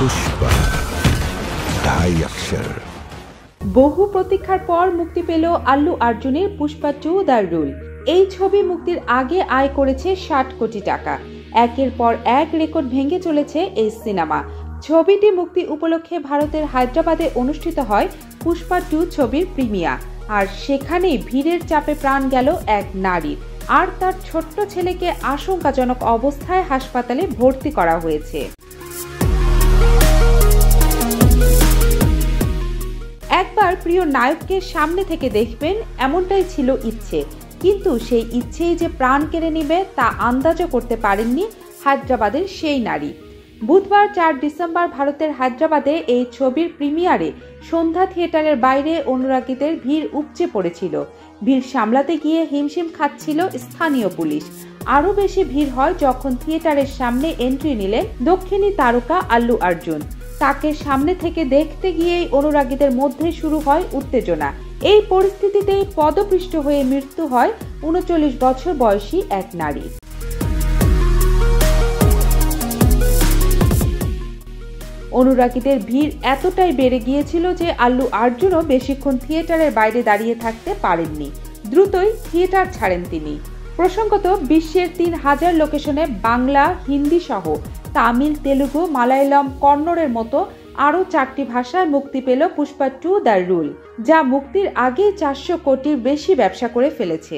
पुष्पा 2.5 अक्षर। বহু প্রতীক্ষার পর মুক্তি পেল আল্লু অর্জুনের পুষ্পা 2 দ্য রুল। এই ছবি মুক্তির আগে আয় করেছে 60 কোটি টাকা। একের পর এক রেকর্ড ভেঙে চলেছে এই সিনেমা। ছবিটি মুক্তি উপলক্ষে ভারতের হায়দ্রাবাদে অনুষ্ঠিত হয় পুষ্পা 2 ছবির প্রিমিয়ার। আর সেখানেই ভিড়ের চাপে প্রাণ গেল এক নারীর, আর তার ছোট্ট ছেলেকে আশঙ্কাজনক অবস্থায় হাসপাতালে ভর্তি করা হয়েছে। একবার প্রিয় নায়ককে সামনে থেকে দেখবেন, এমনটাই ছিল ইচ্ছে, কিন্তু সেই ইচ্ছেই যে প্রাণ কেড়ে নিবে তা আন্দাজও করতে পারেননি হায়দ্রাবাদের সেই নারী। বুধবার 4 ডিসেম্বর ভারতের হায়দ্রাবাদে এই ছবির প্রিমিয়ারে সন্ধ্যা থিয়েটারের বাইরে অনুরাগীদের ভিড় উপচে পড়েছিল। ভিড় সামলাতে গিয়ে হিমশিম খাচ্ছিল স্থানীয় পুলিশ। আরও বেশি ভিড় হয় যখন থিয়েটারের সামনে এন্ট্রি নিলেন দক্ষিণী তারকা আল্লু অর্জুন। তাকে সামনে থেকে দেখতে গিয়েই অনুরাগীদের মধ্যে শুরু হয় উত্তেজনা। এই পরিস্থিতিতেই পদপৃষ্ঠ হয়ে মৃত্যু হয় 39 বছর বয়সী এক নারীর। অনুরাগীদের ভিড় এতটাই বেড়ে গিয়েছিল যে আল্লু অর্জুনও বেশিক্ষণ থিয়েটারের বাইরে দাঁড়িয়ে থাকতে পারেননি। দ্রুতই থিয়েটার ছাড়েন তিনি। প্রসঙ্গত, বিশ্বের 3000 লোকেশনে বাংলা, হিন্দি সহ তামিল, তেলুগু, মালায়ালম, কন্নড়ের মতো আরও 4টি ভাষায় মুক্তি পেল পুষ্পা 2 দ্য রুল, যা মুক্তির আগেই 400 কোটির বেশি ব্যবসা করে ফেলেছে।